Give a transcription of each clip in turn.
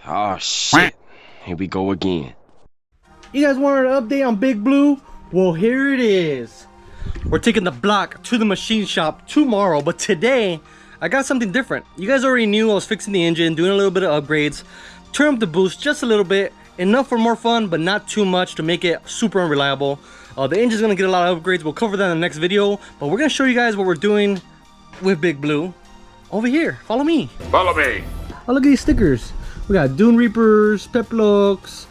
Oh shit, here we go again. You guys wanted an update on Big Blue? Well, here it is. We're taking the block to the machine shop tomorrow, but today I got something different. You guys already knew I was fixing the engine, doing a little bit of upgrades, turn up the boost just a little bit, enough for more fun, but not too much to make it super unreliable. The engine's gonna get a lot of upgrades. We'll cover that in the next video, but we're gonna show you guys what we're doing with Big Blue over here. Follow me. Follow me. Oh, look at these stickers. We got Dune Reapers, Peplux,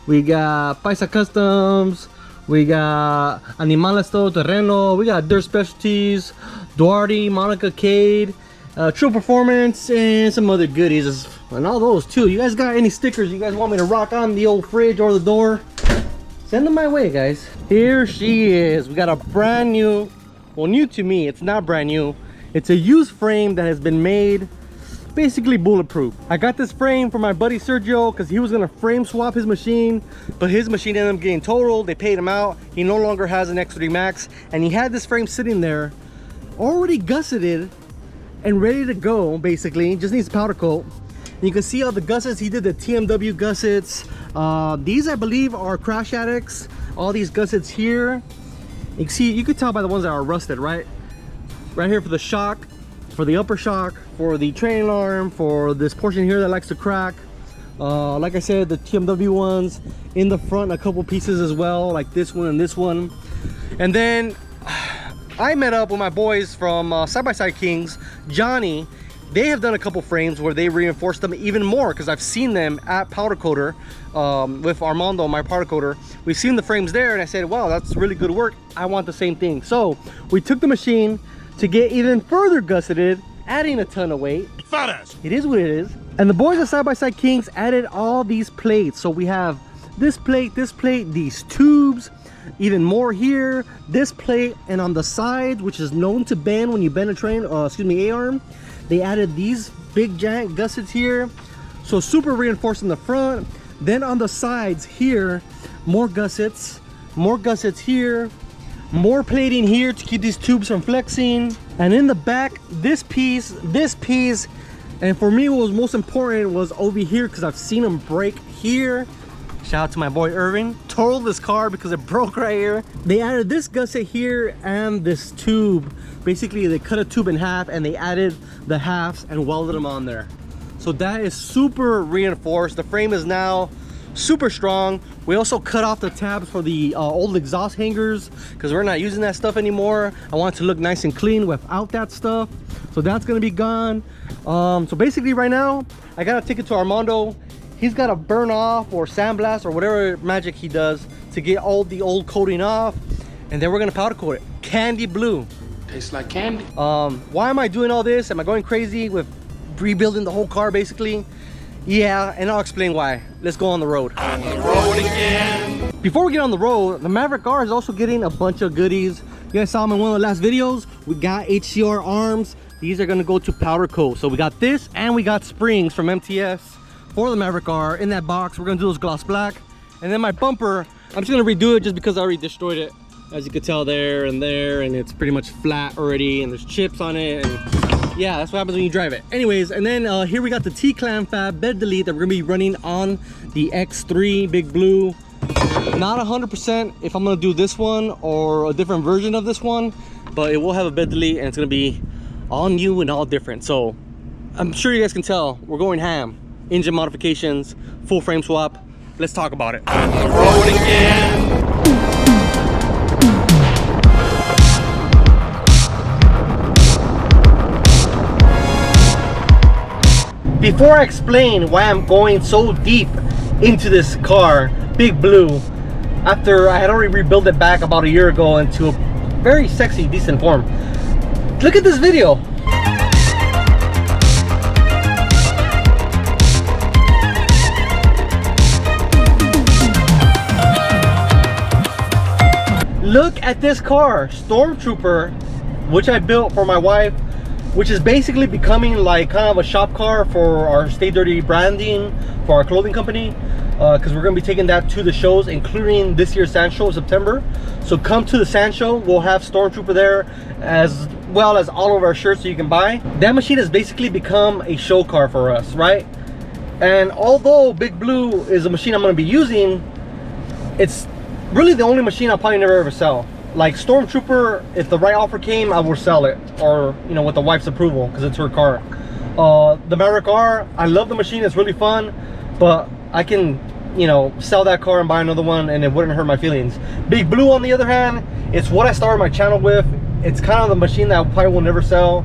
we got Paisa Customs, we got Animales Todo Terreno, we got Dirt Specialties, Duarte, Monica Cade, True Performance, and some other goodies, and all those too. You guys got any stickers you guys want me to rock on the old fridge or the door? Send them my way, guys. Here she is. We got a brand new, well, new to me, it's not brand new. It's a used frame that has been made basically bulletproof. I got this frame for my buddy Sergio because he was gonna frame swap his machine, but his machine ended up getting totaled. They paid him out. He no longer has an X3 Max, and he had this frame sitting there already gusseted and ready to go. Basically just needs powder coat. And you can see all the gussets. He did the TMW gussets. These I believe are Crash Addicts. All these gussets here, you can see, you can tell by the ones that are rusted, right here for the shock, for the upper shock, for the training arm, for this portion here that likes to crack. Like I said, the TMW ones in the front, a couple pieces as well, like this one and this one. And then I met up with my boys from Side by Side Kings, Johnny. They have done a couple frames where they reinforced them even more, because I've seen them at Powder Coater with Armando, my powder coater. We've seen the frames there, and I said, wow, that's really good work. I want the same thing. So we took the machine to get even further gusseted, adding a ton of weight. It is what it is. And the boys at Side by Side Kings added all these plates. So we have this plate, these tubes, even more here, this plate, and on the side, which is known to bend when you bend a train, A-arm, they added these big giant gussets here. So super reinforced in the front. Then on the sides here, more gussets here, more plating here to keep these tubes from flexing. And in the back, this piece, and for me what was most important was over here, because I've seen them break here. Shout out to my boy Irving, totaled this car because it broke right here. They added this gusset here and this tube. Basically they cut a tube in half and they added the halves and welded them on there. So that is super reinforced. The frame is now super strong. We also cut off the tabs for the old exhaust hangers because we're not using that stuff anymore. I want it to look nice and clean without that stuff, so that's gonna be gone. So basically right now I gotta take it to Armando. He's got to burn off or sandblast or whatever magic he does to get all the old coating off, and then we're gonna powder coat it candy blue. Tastes like candy. Why am I doing all this? Am I going crazy with rebuilding the whole car basically? Yeah, and I'll explain why. Let's go on the road. On the road again. Before we get on the road, the Maverick R is also getting a bunch of goodies. You guys saw them in one of the last videos. We got HCR arms. These are gonna go to powder coat. So we got this, and we got springs from MTS for the Maverick R in that box. We're gonna do those gloss black. And then my bumper, I'm just gonna redo it just because I already destroyed it. As you can tell there, and it's pretty much flat already, and there's chips on it, and yeah, that's what happens when you drive it. Anyways, and then here we got the T-Clam Fab bed delete that we're gonna be running on the X3 Big Blue. Not 100% if I'm gonna do this one or a different version of this one, but it will have a bed delete and it's gonna be all new and all different. So I'm sure you guys can tell we're going ham. Engine modifications, full frame swap. Let's talk about it. On the road again. Before I explain why I'm going so deep into this car, Big Blue, after I had already rebuilt it back about a year ago into a very sexy, decent form, look at this video. Look at this car, Stormtrooper, which I built for my wife, which is basically becoming like kind of a shop car for our Stay Dirty branding for our clothing company, because we're going to be taking that to the shows, including this year's Sand Show in September. So come to the Sand Show, we'll have Stormtrooper there, as well as all of our shirts that you can buy. That machine has basically become a show car for us, right? And although Big Blue is a machine I'm going to be using, it's really the only machine I'll probably never ever sell. Like Stormtrooper, if the right offer came, I will sell it, or you know, with the wife's approval, because it's her car. The Maverick R, I love the machine, it's really fun, but I can, you know, sell that car and buy another one and it wouldn't hurt my feelings. Big Blue, on the other hand, it's what I started my channel with. It's kind of the machine that I probably will never sell.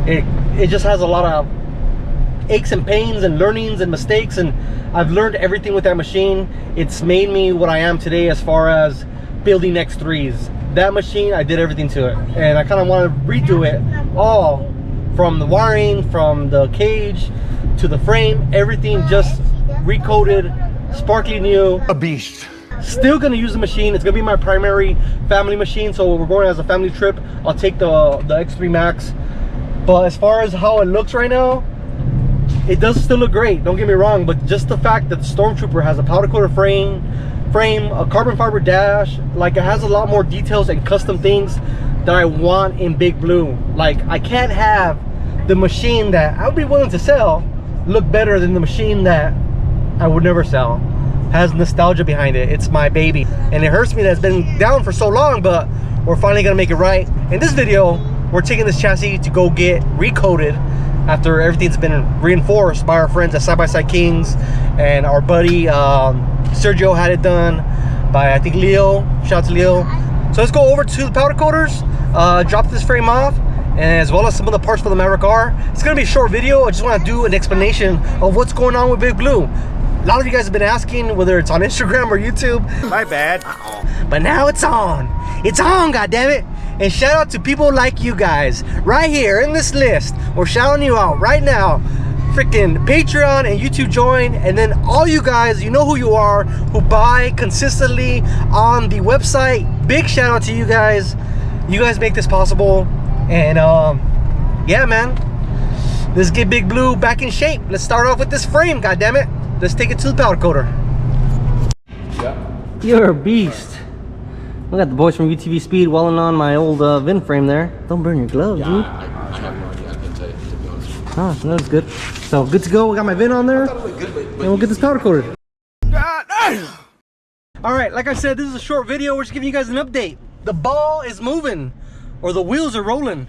It just has a lot of aches and pains and learnings and mistakes, and I've learned everything with that machine. It's made me what I am today as far as building X3s. That machine, I did everything to it, and I kind of want to redo it all, from the wiring, from the cage to the frame, everything just recoated, sparkly new. A beast. Still gonna use the machine. It's gonna be my primary family machine, so we're going as a family trip. I'll take the X3 Max. But as far as how it looks right now, it does still look great, don't get me wrong, but just the fact that the Stormtrooper has a powder coated frame, a carbon fiber dash, like it has a lot more details and custom things that I want in Big Blue. Like, I can't have the machine that I would be willing to sell look better than the machine that I would never sell. Has nostalgia behind it. It's my baby, and it hurts me that it's been down for so long, but we're finally gonna make it right. In this video, we're taking this chassis to go get recoated after everything's been reinforced by our friends at Side by Side Kings, and our buddy Sergio had it done by, I think, Leo. Shout out to Leo. So let's go over to the powder coaters, drop this frame off, and as well as some of the parts for the Maverick R. It's gonna be a short video. I just want to do an explanation of what's going on with Big Blue. A lot of you guys have been asking whether it's on Instagram or YouTube. My bad. But now it's on. It's on, goddammit. And shout out to people like you guys right here in this list. We're shouting you out right now. Freaking Patreon and YouTube join, and then all you guys, you know who you are, who buy consistently on the website. Big shout out to you guys. You guys make this possible. And yeah, man, let's get Big Blue back in shape. Let's start off with this frame, goddammit. Let's take it to the powder coater. Yeah. You're a beast. I got the boys from UTV Speed welding on my old VIN frame there. Don't burn your gloves, dude. I have no idea. I can't tell you, to be honest with you. Oh, so that's good. So good to go. We got my VIN on there, and we'll get this powder coated. All right, like I said, this is a short video. We're just giving you guys an update. The ball is moving, or the wheels are rolling.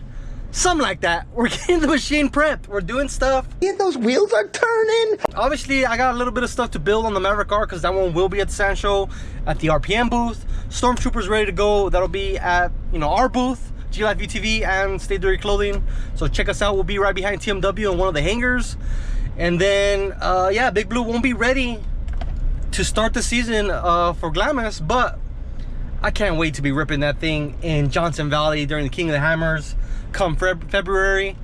Something like that. We're getting the machine prepped. We're doing stuff. Yeah, those wheels are turning. Obviously, I got a little bit of stuff to build on the Maverick R, because that one will be at the Sand Show at the RPM booth. Stormtrooper's ready to go. That'll be at, you know, our booth, G Life UTV and Stay Dirty Clothing. So check us out. We'll be right behind TMW in one of the hangars. And then, yeah, Big Blue won't be ready to start the season for Glamis, but I can't wait to be ripping that thing in Johnson Valley during the King of the Hammers come February.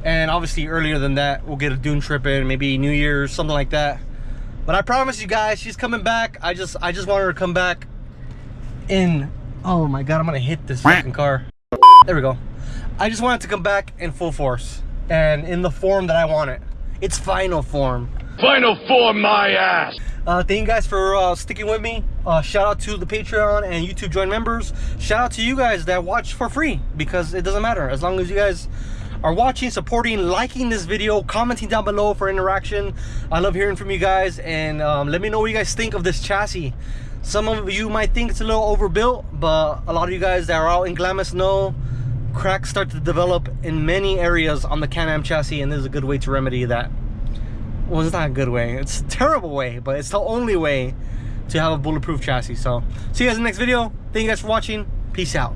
And obviously earlier than that, we'll get a dune trip in, maybe New Year's, something like that. But I promise you guys, she's coming back. I just want her to come back in, oh my god, I'm gonna hit this fucking car. There we go. I just want it to come back in full force and in the form that I want it. Its final form. Final form, my ass. Thank you guys for sticking with me. Shout out to the Patreon and YouTube join members. Shout out to you guys that watch for free, because it doesn't matter. As long as you guys are watching, supporting, liking this video, commenting down below for interaction. I love hearing from you guys, and let me know what you guys think of this chassis. Some of you might think it's a little overbuilt, but a lot of you guys that are out in Glamis know cracks start to develop in many areas on the Can-Am chassis, and this is a good way to remedy that. Well, it's not a good way, it's a terrible way, but it's the only way to have a bulletproof chassis. So see you guys in the next video. Thank you guys for watching. Peace out.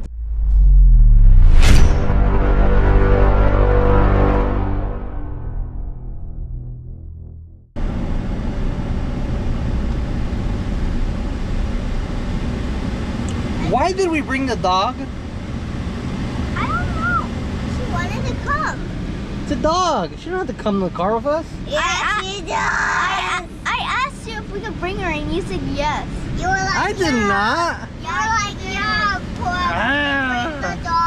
Why did we bring the dog? I don't know. She wanted to come. It's a dog. She don't have to come in the car with us. Yeah, she does. I asked you if we could bring her, and you said yes. You were like, I did not. You were like, yeah, of course. Ah. Bring the dog.